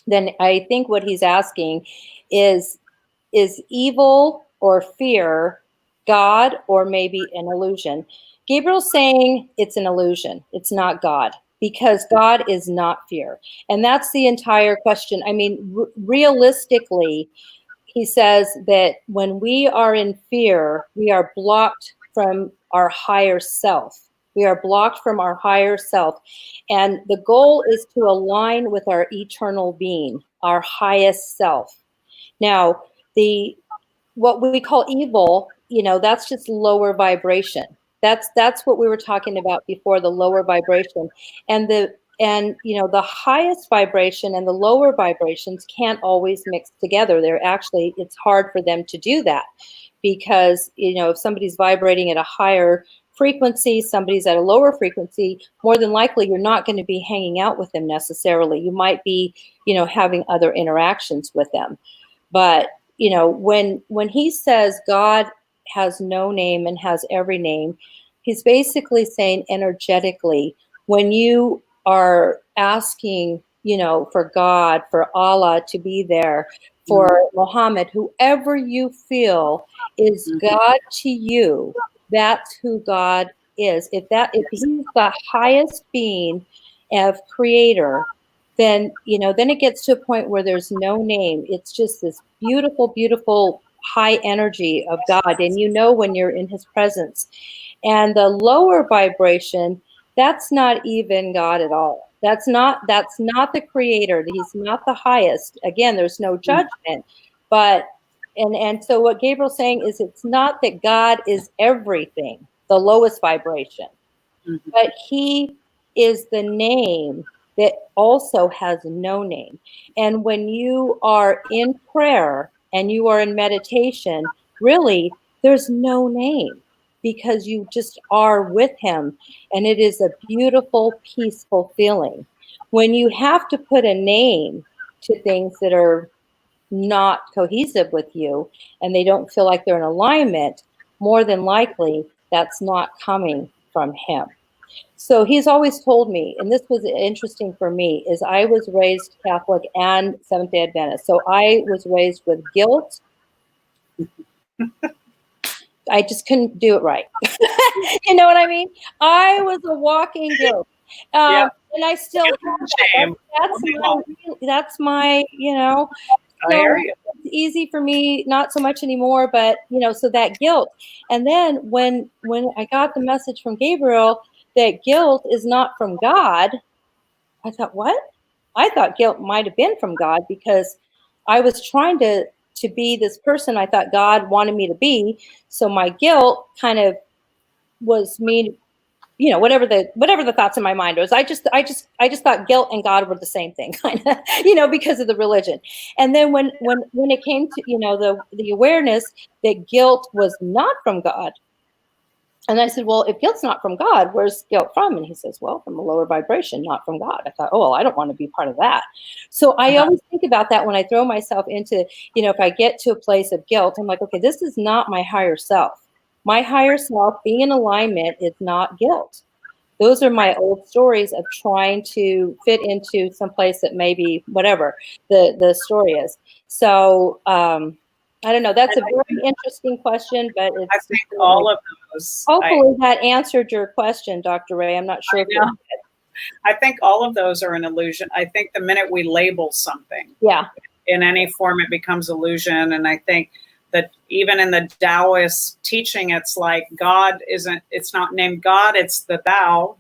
then I think what he's asking is evil or fear God, or maybe an illusion? Gabriel's saying it's an illusion. It's not God, because God is not fear. And that's the entire question. I mean, realistically, he says that when we are in fear, we are blocked from our higher self. We are blocked from our higher self. And the goal is to align with our eternal being, our highest self. Now, what we call evil, that's just lower vibration. That's what we were talking about before, the lower vibration. And the highest vibration and the lower vibrations can't always mix together. It's hard for them to do that, because, if somebody's vibrating at a higher frequency, somebody's at a lower frequency, more than likely you're not going to be hanging out with them necessarily. You might be, having other interactions with them. But, when he says God has no name and has every name, he's basically saying energetically, when you are asking, for God, for Allah to be there, for Muhammad, whoever you feel is God to you, that's who God is. If he's the highest being of creator, then it gets to a point where there's no name. It's just this beautiful, beautiful high energy of God. And when you're in his presence. And the lower vibration, that's not even God at all. That's not the creator. He's not the highest. Again, there's no judgment. But and so what Gabriel's saying is, it's not that God is everything, the lowest vibration, but he is the name that also has no name. And when you are in prayer and you are in meditation, really, there's no name, because you just are with him. And it is a beautiful, peaceful feeling. When you have to put a name to things that are not cohesive with you, and they don't feel like they're in alignment, more than likely that's not coming from him. So he's always told me, and this was interesting for me, is I was raised Catholic and Seventh-day Adventist. So I was raised with guilt. I just couldn't do it right. You know what I mean? I was a walking guilt. And I still have that. That's my, I hear you. It's easy for me, not so much anymore, but, so that guilt. And then when I got the message from Gabriel that guilt is not from God, I thought, what? I thought guilt might have been from God, because I was trying to be this person I thought God wanted me to be. So my guilt kind of was me, whatever the thoughts in my mind was. I just thought guilt and God were the same thing, kind of, because of the religion. And then when it came to, the awareness that guilt was not from God, And I said, well, if guilt's not from God, where's guilt from? And he says, well, from a lower vibration, not from God. I thought, oh, well, I don't want to be part of that. So I always think about that when I throw myself into, if I get to a place of guilt, I'm like, okay, this is not my higher self. My higher self being in alignment is not guilt. Those are my old stories of trying to fit into some place that maybe whatever the story is. So I don't know. That's a very interesting question, but it's. I think all of those. Hopefully that answered your question, Dr. Ray. I'm not sure. I think all of those are an illusion. I think the minute we label something, in any form, it becomes illusion. And I think that even in the Taoist teaching, it's like God isn't, it's not named God, it's the Tao,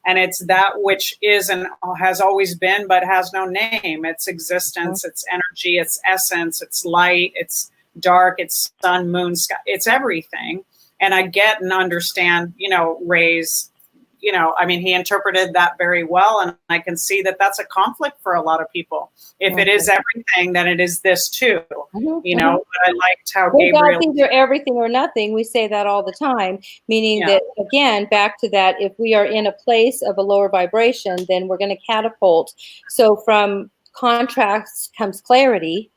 and it's that which is and has always been, but has no name. It's existence, it's energy, it's essence, it's light, it's dark, it's sun, moon, sky, it's everything. And I get and understand, Ray's, I mean, he interpreted that very well. And I can see that that's a conflict for a lot of people. If it is everything, then it is this too. But I liked how Gabriel. God's either everything or nothing. We say that all the time, meaning that, again, back to that, if we are in a place of a lower vibration, then we're going to catapult. So from contrast comes clarity.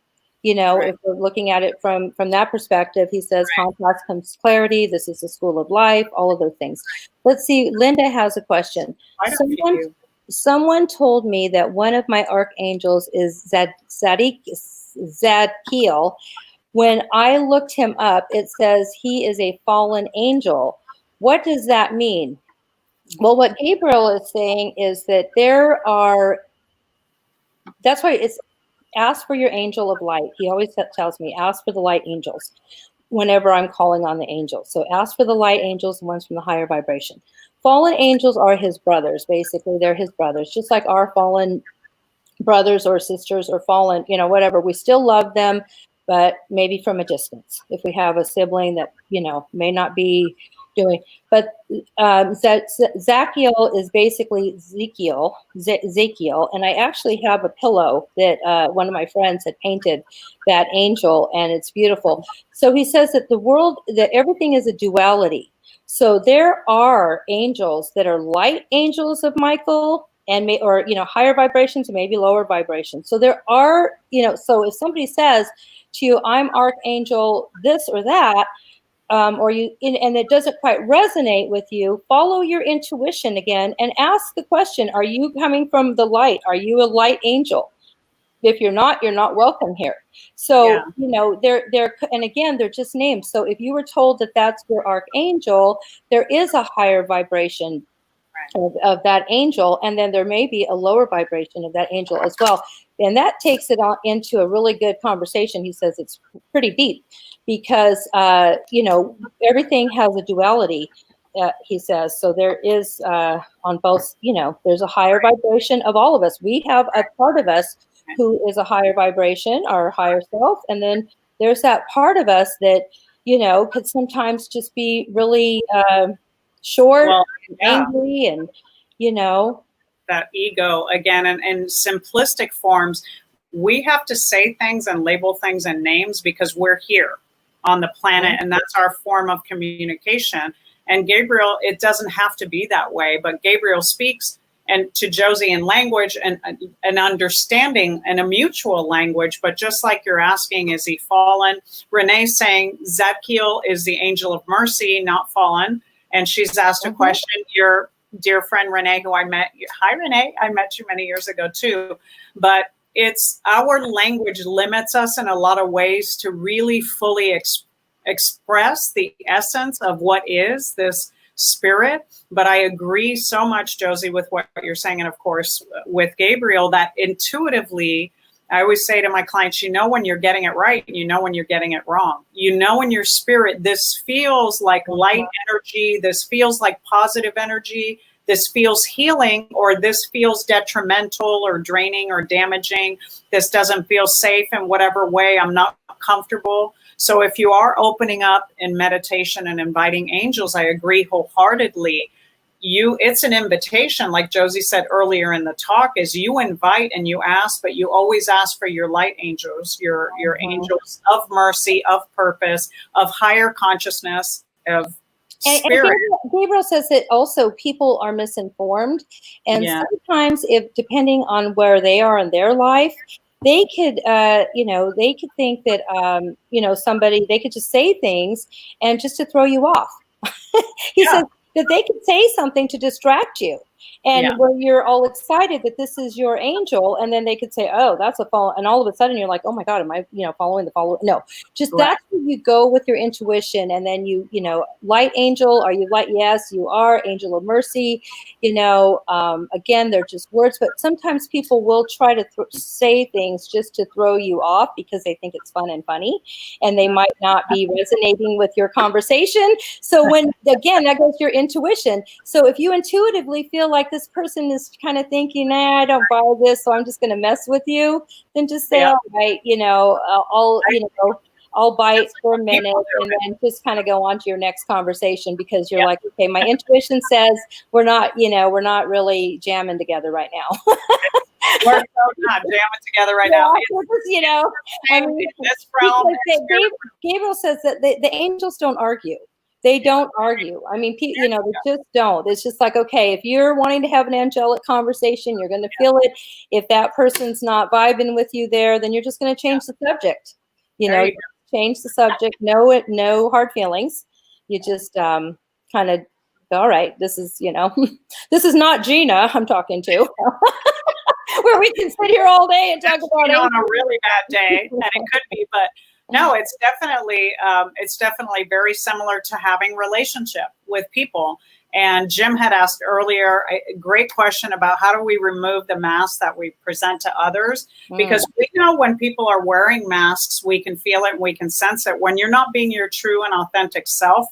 If we're looking at it from that perspective, he says, contrast comes clarity. This is the school of life, all of those things. Let's see. Linda has a question. Someone told me that one of my archangels is Zadkiel. When I looked him up, it says he is a fallen angel. What does that mean? Well, what Gabriel is saying is that that's why it's, ask for your angel of light. He always tells me, ask for the light angels whenever I'm calling on the angels. So ask for the light angels, the ones from the higher vibration. Fallen angels are his brothers. Basically, they're his brothers, just like our fallen brothers or sisters or fallen, whatever. We still love them, but maybe from a distance. If we have a sibling that, may not be doing, but Zakiel is basically Ezekiel, and I actually have a pillow that one of my friends had painted that angel, and it's beautiful. So he says that that everything is a duality. So there are angels that are light angels of Michael, and higher vibrations, or maybe lower vibrations. So there are, so if somebody says to you, I'm Archangel this or that, and it doesn't quite resonate with you, follow your intuition again and ask the question, are you coming from the light? Are you a light angel? If you're not welcome here. So, they're and again, they're just names. So if you were told that that's your archangel, there is a higher vibration of that angel, and then there may be a lower vibration of that angel as well. And that takes it on into a really good conversation. He says it's pretty deep because, everything has a duality, he says. So there is on both, there's a higher vibration of all of us. We have a part of us who is a higher vibration, our higher self. And then there's that part of us that, could sometimes just be really short, and angry, and, that ego again, and in simplistic forms. We have to say things and label things and names because we're here on the planet, and that's our form of communication. And Gabriel, it doesn't have to be that way, but Gabriel speaks and to Josie in language and an understanding and a mutual language. But just like you're asking, is he fallen? Renee's saying Zadkiel is the angel of mercy, not fallen. And she's asked a question. Your dear friend Renee, who I met. Hi, Renee. I met you many years ago too. But it's our language limits us in a lot of ways to really fully express the essence of what is this spirit. But I agree so much, Josie, with what you're saying. And of course, with Gabriel, that intuitively, I always say to my clients, when you're getting it right, and when you're getting it wrong. In your spirit, this feels like light energy. This feels like positive energy. This feels healing, or this feels detrimental or draining or damaging. This doesn't feel safe in whatever way. I'm not comfortable. So if you are opening up in meditation and inviting angels, I agree wholeheartedly. It's an invitation, like Josie said earlier in the talk, is you invite and you ask, but you always ask for your light angels, your angels of mercy, of purpose, of higher consciousness, of And spirit. Gabriel says that also people are misinformed. And Yeah. sometimes, if depending on where they are in their life, they could, they could think that, somebody, they could just say things and just to throw you off. He Yeah. says that they could say something to distract you. And Yeah. when you're all excited that this is your angel, and then they could say, "Oh, that's a fall," and all of a sudden you're like, "Oh my God, am I, following the follow?" No, just Right. that's where you go with your intuition, and then light angel. Are you light? Yes, you are. Angel of mercy. Again, they're just words, but sometimes people will try to say things just to throw you off because they think it's fun and funny, and they might not be resonating with your conversation. So again, that goes to your intuition. So if you intuitively feel like this person is kind of thinking, "Nah, I don't buy this, so I'm just going to mess with you," then just say, Yeah. "All right, I'll bite for a minute," and then just kind of go on to your next conversation because you're like, "Okay, my intuition says we're not really jamming together right now." We're so not jamming together right now. I mean, In this realm, Gabriel says that the angels don't argue. They don't argue. I mean, they just don't. It's just like, okay, if you're wanting to have an angelic conversation, you're going to feel it. If that person's not vibing with you there, then you're just going to change the subject. Change the subject. No hard feelings. You just kind of, all right, this is, this is not Gina I'm talking to. Where we can sit here all day and talk about it on a really bad day, and it could be, but no, it's definitely very similar to having relationship with people. And Jim had asked earlier a great question about how do we remove the mask that we present to others, because we know when people are wearing masks, we can feel it and we can sense it. When you're not being your true and authentic self,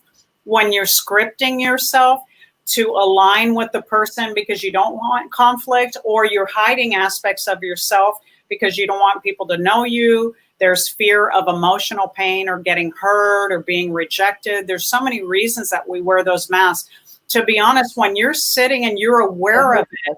when you're scripting yourself to align with the person because you don't want conflict, or you're hiding aspects of yourself because you don't want people to know you. There's fear of emotional pain or getting hurt or being rejected. There's so many reasons that we wear those masks. To be honest, when you're sitting and you're aware of it,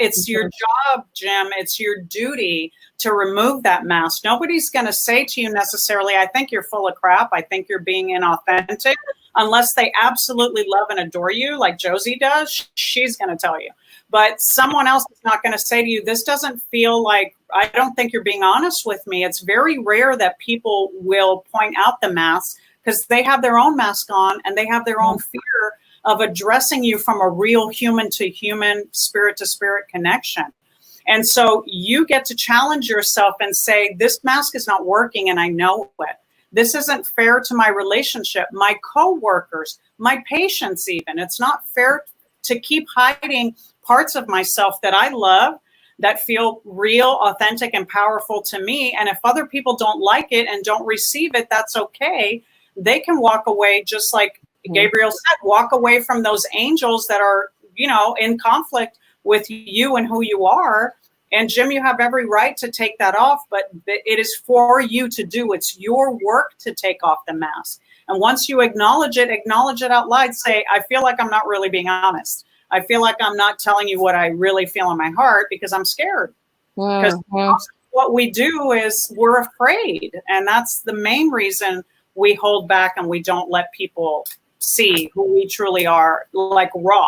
it's your job, Jim. It's your duty to remove that mask. Nobody's going to say to you necessarily, "I think you're full of crap. I think you're being inauthentic," unless they absolutely love and adore you, like Josie does. She's going to tell you. But someone else is not going to say to you, "This doesn't feel like, I don't think you're being honest with me." It's very rare that people will point out the mask because they have their own mask on and they have their own fear of addressing you from a real human to human, spirit to spirit connection. And so you get to challenge yourself and say, "This mask is not working and I know it. This isn't fair to my relationship, my coworkers, my patients even. It's not fair to keep hiding parts of myself that I love, that feel real, authentic, and powerful to me. And if other people don't like it and don't receive it, that's okay. They can walk away, just like Gabriel said, walk away from those angels that are, in conflict with you and who you are." And Jim, you have every right to take that off, but it is for you to do. It's your work to take off the mask. And once you acknowledge it out loud. Say, "I feel like I'm not really being honest. I feel like I'm not telling you what I really feel in my heart because I'm scared." Because what we do is we're afraid. And that's the main reason we hold back and we don't let people see who we truly are, like raw.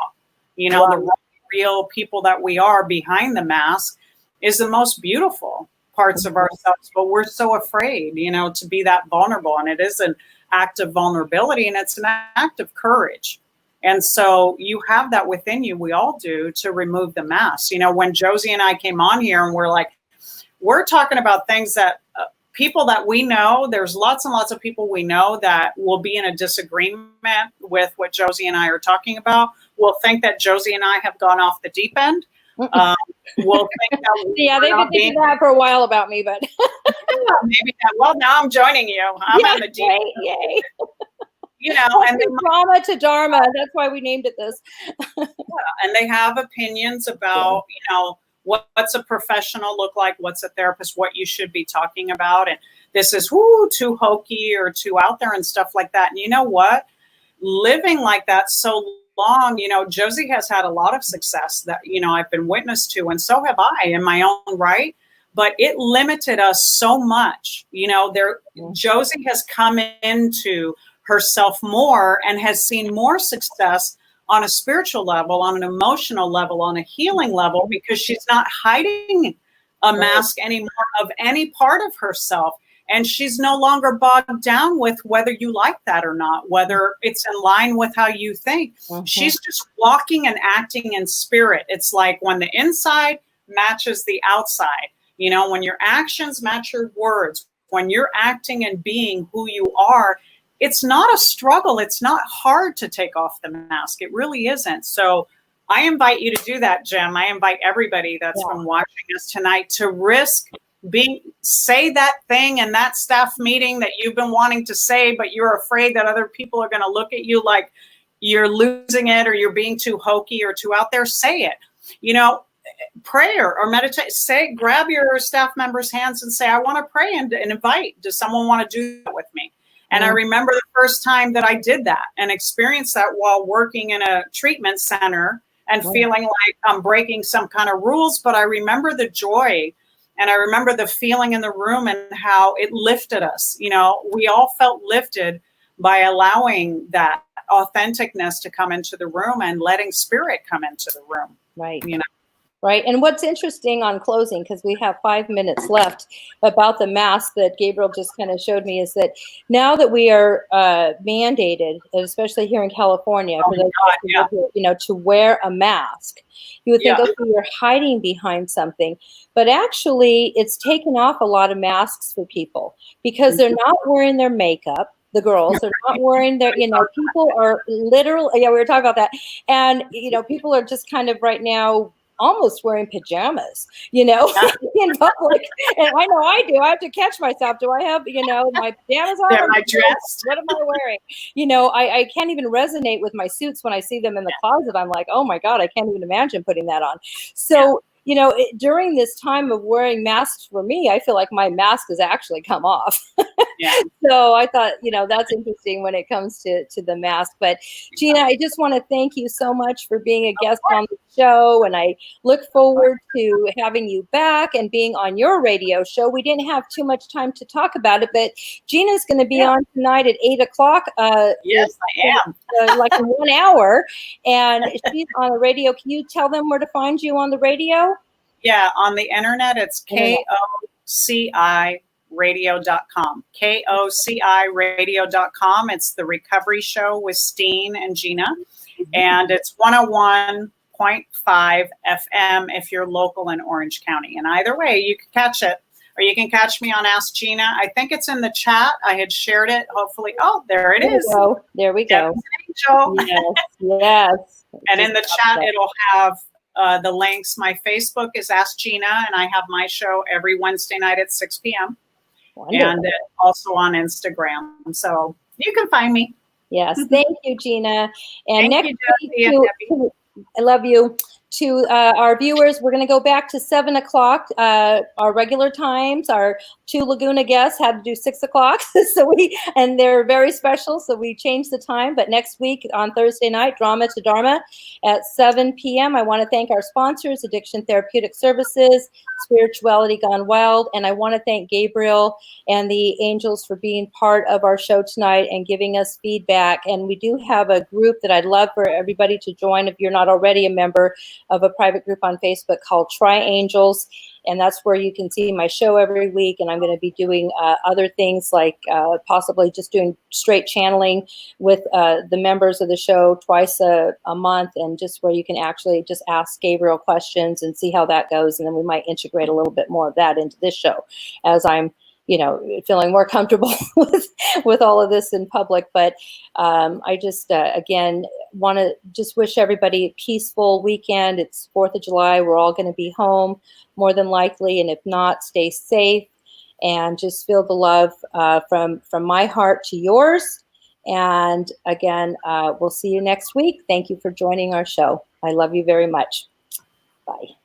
The raw, real people that we are behind the mask is the most beautiful parts of ourselves. But we're so afraid, to be that vulnerable. And it is an act of vulnerability and it's an act of courage. And so you have that within you, we all do, to remove the mask. When Josie and I came on here and we're talking about things that people that we know, there's lots and lots of people we know that will be in a disagreement with what Josie and I are talking about. Will think that Josie and I have gone off the deep end. Will think that they've been thinking that for a while about me, but maybe that. Well, now I'm joining you. I'm on the deep end. Yay. And drama to Dharma. That's why we named it this. And they have opinions about, what's a professional look like, what's a therapist, what you should be talking about. And this is too hokey or too out there and stuff like that. And you know what? Living like that so long, Josie has had a lot of success that, I've been witness to, and so have I in my own right. But it limited us so much. Josie has come into herself more and has seen more success on a spiritual level, on an emotional level, on a healing level, because she's not hiding a mask anymore of any part of herself. And she's no longer bogged down with whether you like that or not, whether it's in line with how you think. She's just walking and acting in spirit. It's like when the inside matches the outside, you know, when your actions match your words, when you're acting and being who you are, it's not a struggle. It's not hard to take off the mask. It really isn't. So I invite you to do that, Jim. I invite everybody that's been watching us tonight to risk say that thing in that staff meeting that you've been wanting to say, but you're afraid that other people are going to look at you like you're losing it or you're being too hokey or too out there. Say it. You know, prayer or meditate. Say, grab your staff members' hands and say, I want to pray and invite. Does someone want to do that with me? And I remember the first time that I did that and experienced that while working in a treatment center and feeling like I'm breaking some kind of rules. But I remember the joy. And I remember the feeling in the room and how it lifted us. You know, we all felt lifted by allowing that authenticness to come into the room and letting spirit come into the room. Right. You know. Right. And what's interesting on closing, because we have 5 minutes left, about the mask that Gabriel just kind of showed me, is that now that we are mandated, especially here in California, for those you know, to wear a mask, you would think, okay, you're hiding behind something. But actually, it's taken off a lot of masks for people because they're not wearing their makeup. The girls are not wearing their, you know, people are literally, we were talking about that. And, you know, people are just kind of right now almost wearing pajamas, you know, in public. And I know I do. I have to catch myself. Do I have, you know, my pajamas on? Am I dressed? What am I wearing? You know, I can't even resonate with my suits when I see them in the closet. I'm like, oh my God, I can't even imagine putting that on. So, you know, during this time of wearing masks for me, I feel like my mask has actually come off. So I thought, you know, that's interesting when it comes to the mask. But Gina, I just want to thank you so much for being a guest on the show. And I look forward to having you back and being on your radio show. We didn't have too much time to talk about it, but Gina's going to be on tonight at 8 o'clock. Yes, I am. Like in 1 hour. And she's on the radio. Can you tell them where to find you on the radio? Yeah, on the internet, it's KOCI radio.com. KOCI radio.com. It's the recovery show with Steen and Gina. And it's 101.5 FM if you're local in Orange County. And either way, you can catch it. Or you can catch me on Ask Gina. I think it's in the chat. I had shared it. Hopefully. Oh, there it is. There we go. Angel. Yes. And in the chat, it'll have the links. My Facebook is Ask Gina, and I have my show every Wednesday night at 6 p.m. Wonderful. And also on Instagram. So you can find me. Yes. Thank you, Gina. And Thank you, next week, I love you. To our viewers, we're going to go back to 7 o'clock, our regular times. Our 2 Laguna guests had to do 6 o'clock, and they're very special, so we changed the time. But next week on Thursday night, Drama to Dharma at 7 p.m. I want to thank our sponsors, Addiction Therapeutic Services, Spirituality Gone Wild, and I want to thank Gabriel and the Angels for being part of our show tonight and giving us feedback. And we do have a group that I'd love for everybody to join if you're not already a member of a private group on Facebook called Try Angels. And that's where you can see my show every week. And I'm going to be doing other things like possibly just doing straight channeling with the members of the show twice a month, and just where you can actually just ask Gabriel questions and see how that goes. And then we might integrate a little bit more of that into this show as I'm, you know, feeling more comfortable with all of this in public. But I just, again, want to just wish everybody a peaceful weekend. It's 4th of July. We're all going to be home more than likely. And if not, stay safe and just feel the love from my heart to yours. And again, we'll see you next week. Thank you for joining our show. I love you very much. Bye.